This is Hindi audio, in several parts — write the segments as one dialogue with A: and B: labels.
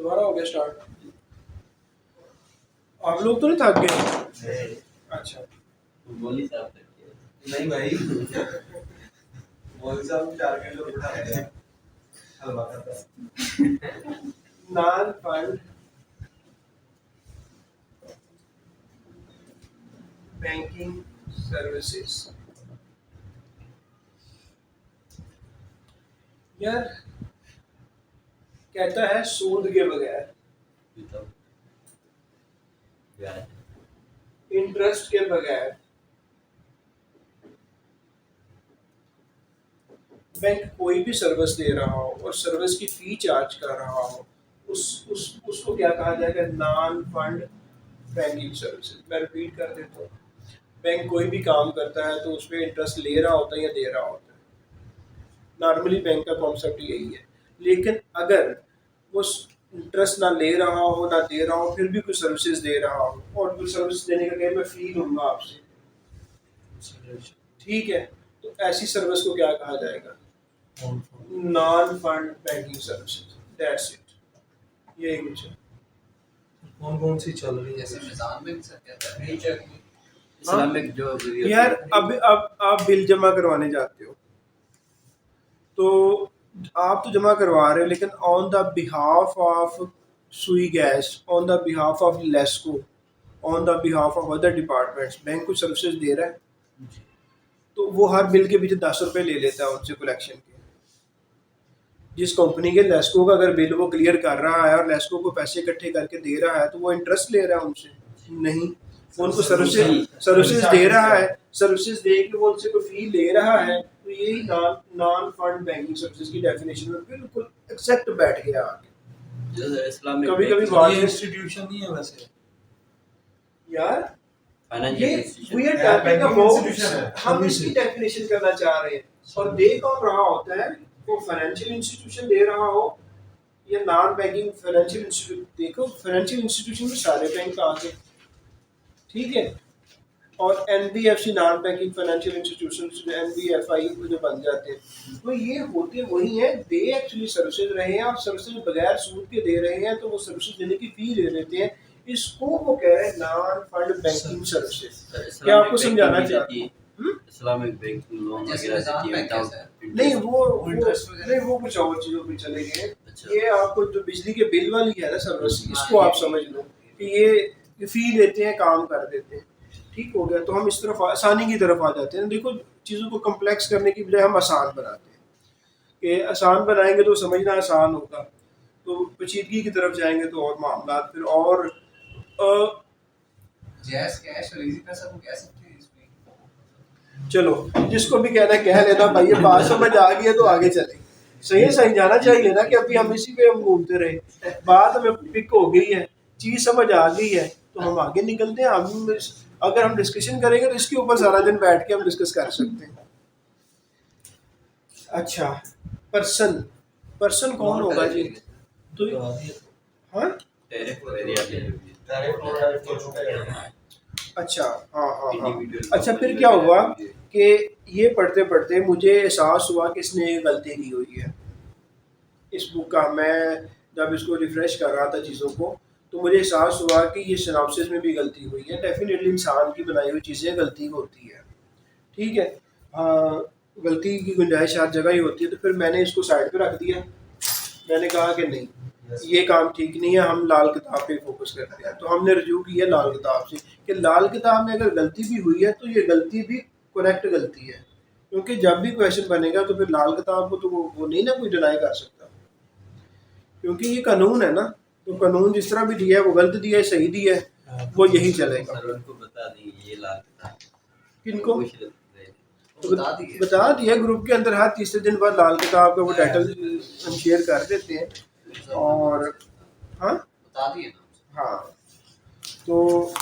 A: दोबारा हो गया स्टार्ट। आप लोग तो नहीं थक गए?
B: नहीं।
A: अच्छा
B: बोली साहब तक
C: नहीं भाई मौलवी साहब 4 घंटे उठा रहे हैं हलवा खाता
A: नॉन फंड बैंकिंग सर्विसेज। यार कहता है सूद के बगैर, इंटरेस्ट के बगैर बैंक कोई भी सर्विस दे रहा हो और सर्विस की फी चार्ज कर रहा हो, उसको क्या कहा जाएगा? Non fund banking services. मैं रिपीट कर देता हूँ, बैंक कोई भी काम करता है तो उसमें इंटरेस्ट ले रहा होता है या दे रहा होता है। नॉर्मली बैंक का कॉन्सेप्ट यही है। लेकिन अगर वो इंटरेस्ट ना ले रहा हो ना दे रहा हो, फिर भी कुछ सर्विसेज दे रहा हो, और कुछ सर्विस देने का कहीं मैं फी लूंगा आपसे, ठीक है, तो ऐसी सर्विस को क्या कहा जाएगा? Non fund banking services. That's it, यही कुछ है।
C: कौन कौन सी चल रही है?
D: जैसे निजाम में सर कहता है
B: इस्लामिक जो
A: यार अब आप बिल जमा करवाने जाते हो तो आप तो जमा करवा रहे हो, लेकिन ऑन द बिहाफ ऑफ सुई gas, on the behalf of LESCO, on the behalf of other departments, bank कुछ सर्विसेज दे रहा है, तो वो हर बिल के पीछे 10 रुपये ले लेता है उनसे कलेक्शन के। जिस कंपनी के लेस्को का अगर बिल वो क्लियर कर रहा है और लेस्को को पैसे इकट्ठे करके दे रहा है, तो वो इंटरेस्ट ले रहा है उनसे? नहीं, वो उनको सर्विसेज दे रहा है, सर्विसेज दे के वो उनसे कोई फी ले रहा है। तो यही नॉन फंड बैंकिंग सर्विसेज की डेफिनेशन में बिल्कुल एक्सेप्ट बैठ गया आगे।
B: इस्लामिक
A: कभी कभी
C: ये इंस्टीट्यूशन नहीं है वैसे
A: यार,
B: फाइनेंशियल
A: ये
B: इंस्टीट्यूशन
A: we are
C: यार,
A: talking
C: banking
A: about-
C: institution है।
A: हम इसकी डेफिनेशन करना चाह रहे हैं, और दे कौन रहा होता है? वो फाइनेंशियल इंस्टीट्यूशन दे रहा हो या नॉन बैंकिंग फाइनेंशियल इंस्टीट्यूशन। देखो फाइनेंशियल इंस्टीट्यूशन में सारे बैंक आते, ठीक है, और NBFC non banking financial institution, NBFI जो बन जाते हैं, तो ये होते वही हैं। दे एक्चुअली सर्विसेज रहे हैं, आप सर्विसेज बगैर सूद के दे रहे हैं, तो वो सर्विसेज देने की फी ले लेते हैं। इसको वो कह रहे हैं नॉन फंड बैंकिंग सर्विसेज। क्या आपको समझाना चाहती है?
B: इस्लामिक बैंकिंग लोन
D: जैसे
B: वगैरह
D: निजाम
B: देती है
D: बैंक है
B: without
D: सर।
A: नहीं,
B: interest।
A: वो
D: इंटरेस्ट वगैरह।
A: नहीं, वो कुछ और चीजों पे चले गए।
B: अच्छा।
A: ये आपको जो बिजली के बिल वाली है ना सर्विस, इसको आप समझ लो कि ये फी लेते हैं, काम कर देते हैं, ठीक हो गया। तो हम इस तरफ आसानी की तरफ आ जाते हैं। देखो, चीज़ों को कम्प्लेक्स करने की बजाय हम आसान बनाते हैं कि आसान बनाएंगे तो समझना आसान होगा, तो पेचीदगी की तरफ जाएंगे तो और मामला फिर और
D: जैस कैश और इजी पैसा को कह सकते हैं इसमें।
A: चलो, जिसको भी कहना है कह लेना भाई, ये बात समझ आ गई है तो आगे चले। सही है, सही जाना चाहिए ना कि अभी हम इसी पे हम घूमते रहे। बात हमें पिक हो गई है, चीज़ समझ आ गई है, तो हम आगे निकलते हैं। हम अगर हम डिस्कशन करेंगे तो इसके ऊपर सारा दिन बैठ के हम डिस्कस कर सकते हैं। अच्छा, पर्सन कौन होगा जी? तो हाँ, अच्छा, हाँ। अच्छा, फिर क्या हुआ कि ये पढ़ते पढ़ते मुझे एहसास हुआ कि इसने एक गलती की हुई है इस बुक का। मैं जब इसको रिफ्रेश कर रहा था चीज़ों को, तो मुझे एहसास हुआ कि ये सिनॉप्सिस में भी गलती हुई है। डेफिनेटली इंसान की बनाई हुई चीज़ें गलती होती है, ठीक है, गलती की गुंजाइश हर जगह ही होती है। तो फिर मैंने इसको साइड पे रख दिया। मैंने कहा कि नहीं, ये काम ठीक नहीं है, हम लाल किताब पे फोकस करते हैं। तो हमने रिव्यू किया लाल किताब से कि लाल किताब में अगर गलती भी हुई है तो ये गलती भी करेक्ट गलती है, क्योंकि जब भी क्वेश्चन बनेगा तो फिर लाल किताब को तो वो नहीं ना कोई डिनाई कर सकता, क्योंकि ये कानून है ना। तो कानून जिस तरह भी दिया है, वो गलत दिया है, सही दिया है, वो यही चलेगा।
B: सर उनको बता देंगे ये लाल किताब
A: किनको
D: तो
A: बता दिया ग्रुप के अंदर, हर तीसरे दिन बाद लाल किताब का वो टाइटल हम शेयर कर देते हैं। और हाँ
D: बता दिए ना।
A: हाँ, तो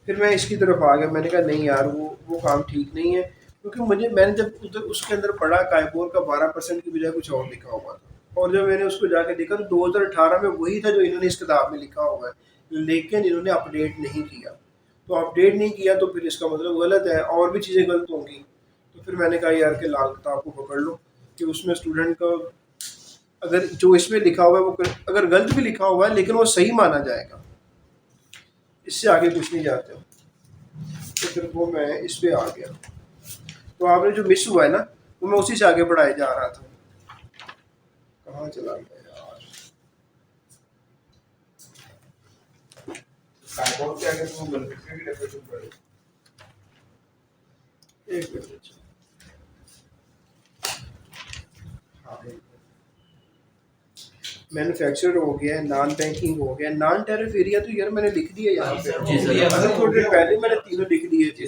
A: फिर मैं इसकी तरफ आ गया। मैंने कहा नहीं यार, वो काम ठीक नहीं है, क्योंकि मैंने जब उधर उसके अंदर पढ़ा कायपोर का 12% की बजाय कुछ और लिखा हुआ था, और जब मैंने उसको जाके देखा तो 2018 में वही था जो इन्होंने इस किताब में लिखा हुआ है, लेकिन इन्होंने अपडेट नहीं किया। तो अपडेट नहीं किया तो फिर इसका मतलब गलत है, और भी चीज़ें गलत होंगी। तो फिर मैंने कहा यार कि लाल किताब को पकड़ लो कि उसमें स्टूडेंट का अगर जो इसमें लिखा हुआ है वो अगर गलत भी लिखा हुआ है लेकिन वो सही माना जाएगा, इससे आगे कुछ नहीं जाते हो। तो फिर वो मैं इस पे आ गया। तो आपने जो मिस हुआ है ना, वो मैं उसी से आगे बढ़ाए जा रहा था। कहाँ चला गया यार?
C: कार्डबोर्ड के आगे तुम बेनिफिशियरी डेफिनेशन पढ़ो।
A: एक मिनट। हाँ, मैन्युफैक्चर हो गया, नॉन बैंकिंग हो गया, नॉन टैरिफ एरिया तो यार मैंने लिख दिया यहाँ पे।
B: जी सर।
A: अगर थोड़ी देर पहले मैंने तीनों लिख दिए थे।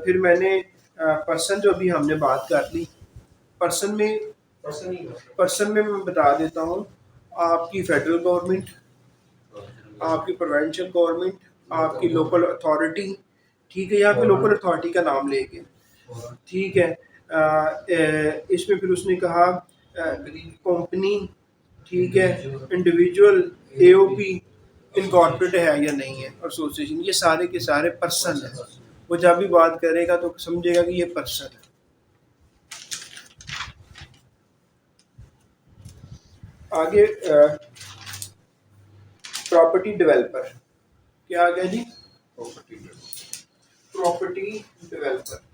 A: फिर मैंने पर्सन जो अभी हमने बात कर ली, पर्सन में मैं बता देता हूँ, आपकी फेडरल गवर्नमेंट, आपकी प्रोविंशियल गवर्नमेंट, आपकी लोकल अथॉरिटी, ठीक है, यहाँ पे लोकल अथॉरिटी का नाम लेके, ठीक है। इसमें फिर उसने कहा कंपनी, ठीक है, इंडिविजुअल, एओपी, इनकॉर्पोरेट है या नहीं है, और एसोसिएशन, ये सारे के सारे पर्सन है। वो जब भी बात करेगा तो समझेगा कि ये पर्सन है। आगे प्रॉपर्टी डेवलपर, क्या आ गया जी? Property developer.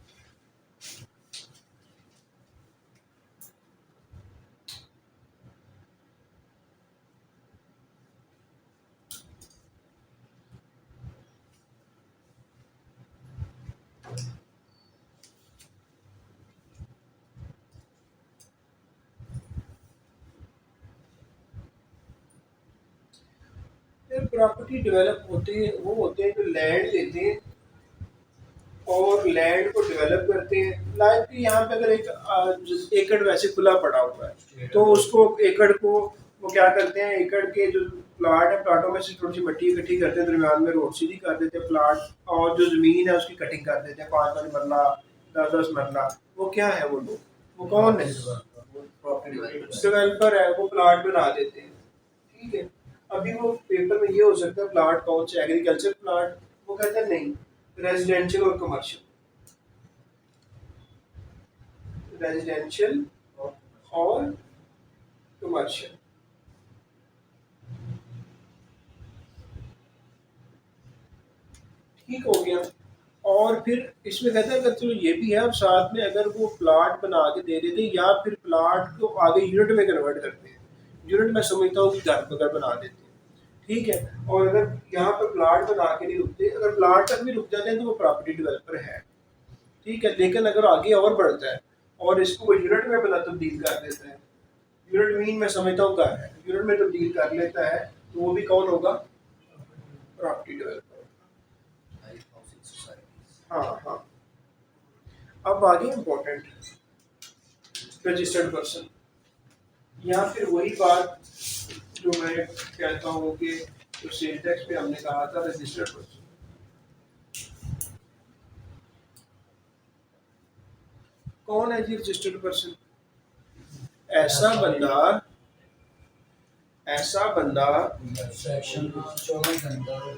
A: प्रॉपर्टी डेवलप होते हैं, वो होते हैं जो लैंड लेते हैं और लैंड को डेवलप करते हैं। लाइक यहाँ पे अगर एक एकड़ वैसे खुला पड़ा हुआ है तो उसको एकड़ को वो क्या करते हैं, एकड़ के जो प्लाट है, प्लाटों में से थोड़ी सी मिट्टी इकट्ठी करते हैं, दरमियान में रोड सीधी कर देते हैं प्लाट, और जो जमीन है उसकी कटिंग कर देते हैं 5-5 मरला, 10-10 मरला। वो क्या है, वो लोग, वो कौन है? डेवलपर है, वो प्लाट बना देते हैं, ठीक है। अभी वो पेपर में ये हो सकता है प्लाट कौन से, एग्रीकल्चर प्लाट, वो कहते हैं नहीं, रेजिडेंशियल और कमर्शियल, रेजिडेंशियल और कमर्शियल। ठीक हो गया। और फिर इसमें कहते हैं अगर चलो ये भी है, अब साथ में अगर वो प्लाट बना के दे देते हैं या फिर प्लाट को आगे यूनिट में कन्वर्ट करते हैं, यूनिट में समझता हूँ कि घर पर घर बना देते हैं, ठीक है। और अगर यहाँ पर प्लाट बना के नहीं रुकते, अगर प्लाट तक भी रुक जाते हैं तो वो प्रॉपर्टी डेवलपर है, ठीक है। लेकिन अगर आगे और बढ़ता है और इसको वो यूनिट में बना तब्दील कर देता है, यूनिट मीन मैं समझता हूँ घर है, यूनिट में तब्दील कर लेता है, तो वो भी कौन होगा? Property developer. हाँ हाँ। अब आगे इम्पोर्टेंट रजिस्टर्ड पर्सन, या फिर वही बात जो मैं कहता हूँ कि जो सेल टैक्स पे हमने कहा था, रजिस्टर्ड पर्सन। कौन है जी रजिस्टर्ड पर्सन? ऐसा बंदा
E: सेक्शन 14 के अंदर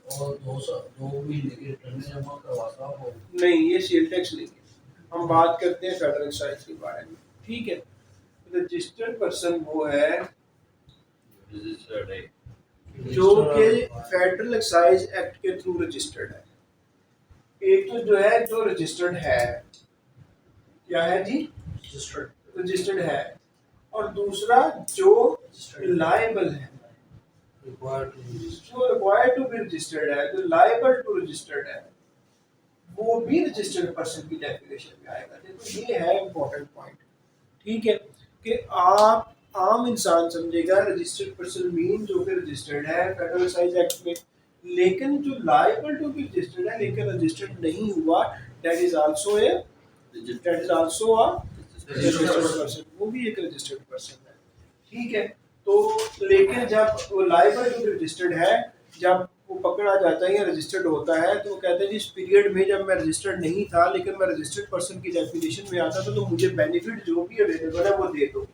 E: और 2 महीने की रिटर्न जमा करवाता हो।
A: नहीं, ये सेल टैक्स नहीं है, हम बात करते हैं फेडरल एक्साइज के बारे में, ठीक है। रजिस्टर्ड पर्सन वो है
B: रजिस्टर्ड है,
A: जो कि फेडरल एक्साइज एक्ट के थ्रू रजिस्टर्ड है। एक तो जो है जो रजिस्टर्ड है, क्या है जी? रजिस्टर्ड है। और दूसरा जो लायबल है, जो रिक्वायर्ड टू बी रजिस्टर्ड है, जो लायबल टू रजिस्टर्ड है, वो भी रजिस्टर्ड पर्सन की डेफिनेशन में आएगा। देखो ये है इम्पोर्टेंट पॉइंट, ठीक है, कि आप आम इंसान समझेगा रजिस्टर्ड पर्सन मीन जो कि रजिस्टर्ड है फेडरल एक्साइज एक्ट में, लेकिन जो लायबल टू बी रजिस्टर्ड है लेकिन रजिस्टर्ड नहीं हुआ, that is also a registered person, वो भी एक रजिस्टर्ड पर्सन है, ठीक है। तो लेकिन जब वो लायबल टू बी रजिस्टर्ड है, जब वो पकड़ा जाता है या रजिस्टर्ड होता है, तो वो कहते हैं जी इस पीरियड में जब मैं रजिस्टर्ड नहीं था लेकिन मैं रजिस्टर्ड पर्सन की डेफिनेशन में आता था, तो मुझे बेनिफिट जो भी अवेलेबल है वो दे दो,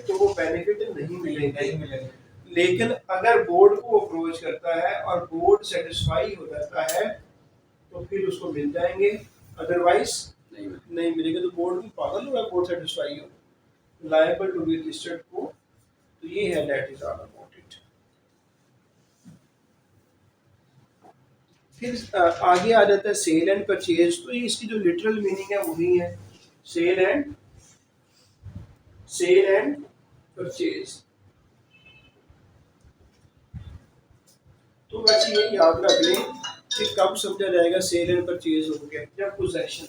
A: तो वो बेनिफिट नहीं मिलेंगे। लेकिन अगर बोर्ड को अप्रोच करता है और बोर्ड सेटिस्फाई हो जाता है तो फिर उसको मिल जाएंगे, अदरवाइज नहीं मिलेगा। तो बोर्ड भी पागल हुआ, बोर्ड सेटिस्फाई हो, लायबल टू बी रजिस्टर्ड को, तो ये है that is all about it. फिर आगे आ जाता है सेल एंड परचेज। तो ये इसकी जो लिटरल मीनिंग है वही है, सेल एंड परचेज। तो वैसे ये याद रख लें कि कब समझा जाएगा सेल एंड परचेज हो गया, जब पोजेशन।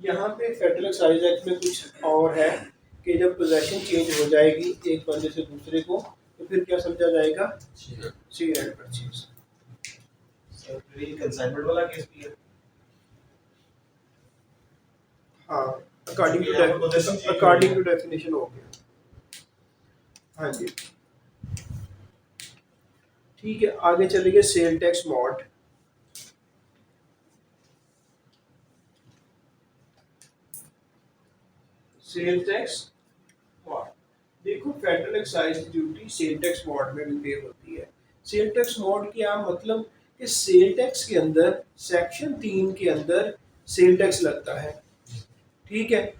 A: यहाँ पे फेडरल एक्साइज एक्ट में कुछ और है कि जब पोजेशन चेंज हो जाएगी एक बंदे से दूसरे को, तो फिर क्या समझा जाएगा, सेल एंड परचेज।
C: सर ये कंसाइनमेंट वाला केस भी है।
A: हाँ, अकॉर्डिंग टू डेफिनेशन हो गया। हाँ जी, ठीक है। आगे चलेंगे sale tax mode. Sale tax mode, देखो federal excise duty sale tax mode में भी पे होती है। सेल टैक्स मॉड क्या मतलब कि सेल टैक्स के अंदर सेक्शन 3 के अंदर सेल टैक्स लगता है, ठीक है।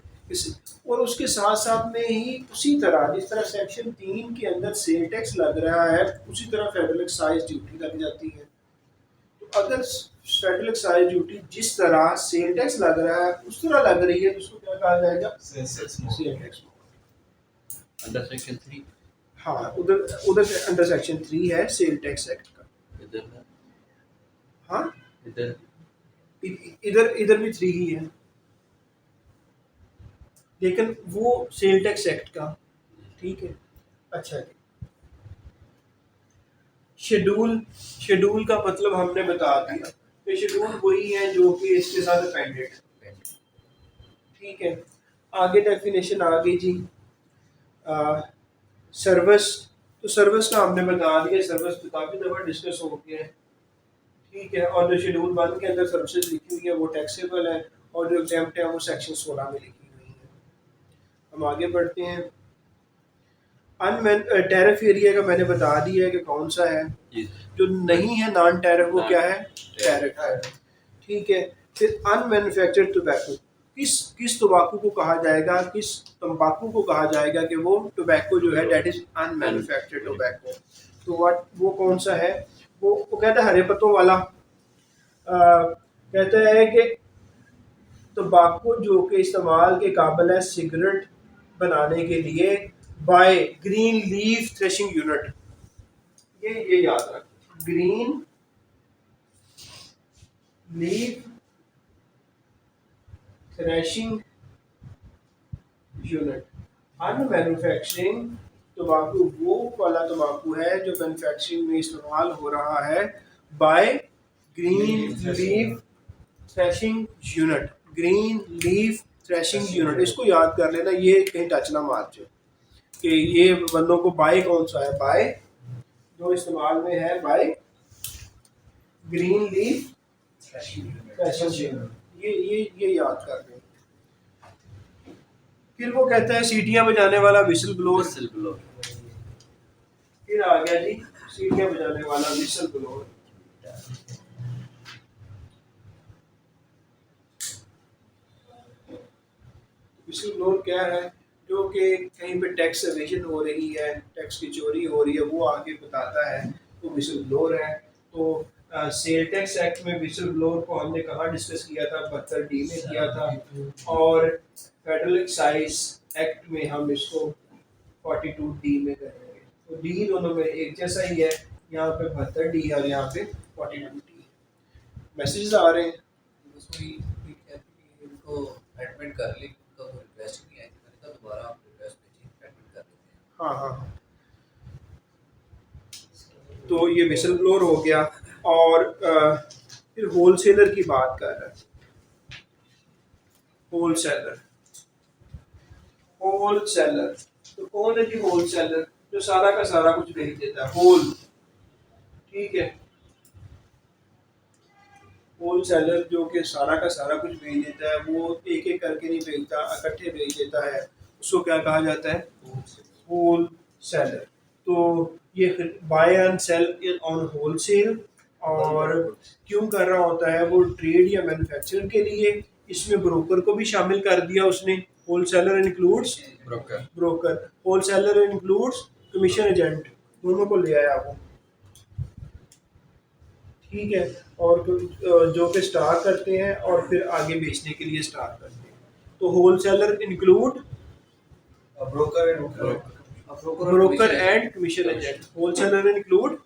A: और उसके साथ साथ में ही उसी तरह जिस तरह सेक्शन 3 के अंदर सेल टैक्स लग रहा है, उसी तरह फेडरल एक्साइज ड्यूटी लग जाती है। तो अगर फेडरल एक्साइज ड्यूटी जिस तरह सेल टैक्स लग रहा है उस तरह लग रही है तो उसको क्या कहा जाएगा, cell tax mod.
B: Under section 3
A: हाँ, उधर से अंडर सेक्शन 3 है सेल टैक्स एक्ट का।
B: इधर है,
A: हाँ,
B: इधर
A: इधर भी 3 ही है, लेकिन वो सेल टैक्स एक्ट का, ठीक है। अच्छा जी, शेड्यूल का मतलब हमने बता दिया कि शेड्यूल वही है जो कि इसके साथ अपेंडेड, ठीक है। आगे डेफिनेशन आ गई जी, सर्विस। तो सर्विस का हमने बता दिया, सर्विस तो काफ़ी दफ़ा डिस्कस हो गया है, ठीक है। और जो शेड्यूल 1 के अंदर सर्विसेज लिखी हुई है वो टैक्सेबल है, और जो एग्जाम्प्ट है वो सेक्शन 16 में लिखी हुई है। हम आगे बढ़ते हैं। टैरिफ एरिया का मैंने बता दिया है कि कौन सा है, जो नहीं है नॉन टैरिफ वो क्या है, टैरिफ, ठीक है। फिर अनमैन्युफैक्चर्ड टोबैको, किस तंबाकू को कहा जाएगा, किस तंबाकू को कहा जाएगा कि वो टोबैको जो है दैट इज अनमैन्युफैक्चर्ड टोबैको। तो वो कौन सा है, वो कहता है हरे पत्तों वाला। कहता है कि तंबाकू जो कि इस्तेमाल के काबिल है सिगरेट बनाने के लिए by green leaf threshing unit. ये याद रख, ग्रीन लीफ थ्रेशिंग यूनिट। अनमैन्युफैक्चरिंग तंबाकू वो वाला तंबाकू है जो मैन्युफैक्चरिंग में इस्तेमाल हो रहा है by green leaf threshing unit. Green leaf threshing unit, इसको याद कर लेना, ये कहीं टच ना मार जाए कि ये बंदों को बाय कौन सा है, बाय जो इस्तेमाल में है by green leaf threshing unit, ये याद कर लें। फिर वो कहता है सीटियां बजाने वाला विसल ब्लोअर। फिर आ गया जी सीटियां बजाने वाला विसल ब्लोअर। विसल ब्लोअर क्या है, जो कि कहीं पे टैक्स एवेजन हो रही है, टैक्स की चोरी हो रही है, वो आके बताता है, तो विसल ब्लोअर है। तो सेल टैक्स एक्ट में विसल ब्लोअर को हमने कहाँ डिस्कस किया था, 72D में किया था, और फेडरल एक्साइज एक्ट में हम इसको 42D में करेंगे। तो डी दोनों में एक जैसा ही है, यहाँ पे 72D और यहाँ पे 42D। मैसेजेस आ रहे हैं,
E: उसको ये कहते हैं कि इनको एडमिट कर ली, उनका कोई रिक्वेस्ट नहीं आई थी, मैंने कहा दोबारा आप रिक्वेस्ट भेजिए, एडमिट कर लेते हैं।
A: हाँ हाँ। तो ये विसल ब्लोअर हो गया। और फिर होलसेलर की बात कर रहा है, होलसेलर तो कौन है जी होलसेलर, जो सारा का सारा कुछ बेच देता है, होल, ठीक है। होलसेलर जो कि सारा का सारा कुछ बेच देता है, वो एक एक करके नहीं बेचता, इकट्ठे बेच देता है, उसको क्या कहा जाता है, होलसेलर। तो ये buy and sell on wholesale, और क्यों कर रहा होता है वो, ट्रेड या मैन्युफैक्चरिंग के लिए। इसमें ब्रोकर को भी शामिल कर दिया उसने, wholesaler includes broker, wholesaler includes commission agent, दोनों को ले आया वो, ठीक है। और जो कि स्टार्ट करते हैं और फिर आगे बेचने के लिए स्टार्ट करते हैं। तो wholesaler include broker and commission agent, wholesaler include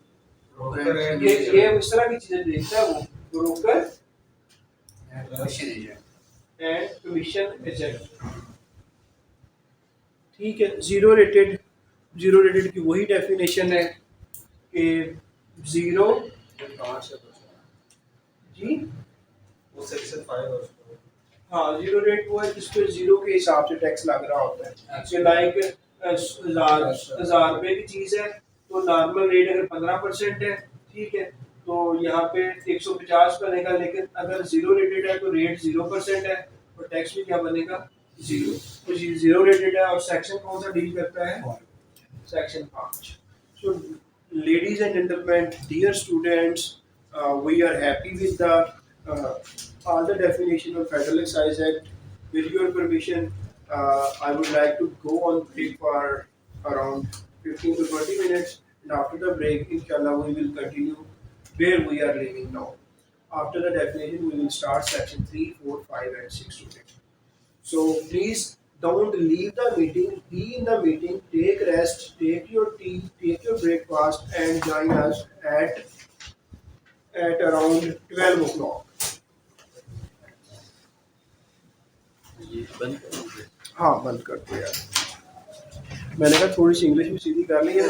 A: ये इस तरह की चीजें देखता है वो, broker
E: commission agent
A: and commission agent, ठीक है। जीरो रेटेड की वही डेफिनेशन है कि जीरो जी
C: वो सेक्शन 5 और
A: हाँ, जीरो रेट वो है जिस पे जीरो के हिसाब से टैक्स लग रहा होता है। कि लाइक 1000 रुपए की चीज़ है तो नॉर्मल रेट अगर 15% है, ठीक है, तो यहाँ पे 150 बनेगा, लेकिन अगर जीरो रेटेड है तो रेट 0% है और टैक्स भी क्या बनेगा, जीरो। तो जीरो रेटेड है। और सेक्शन कौन सा डील करता है, section 5। So ladies and gentlemen, dear students, we are happy with the all the definition of Federal Excise Act. With your permission, I would like to go on break for around 15 to 20 minutes, and after the break, inshallah, we will continue where we are leaving now. After the definition, we will start section 3, 4, 5, and 6 today. So please don't leave the meeting. Be in the meeting. Take rest. Take your tea. Take your breakfast, and join us at around 12 o'clock.
B: ये बंद कर दीजिए।
A: हाँ, बंद कर दो यार। मैंने कहा थोड़ी सी इंग्लिश भी सीधी कर ली है।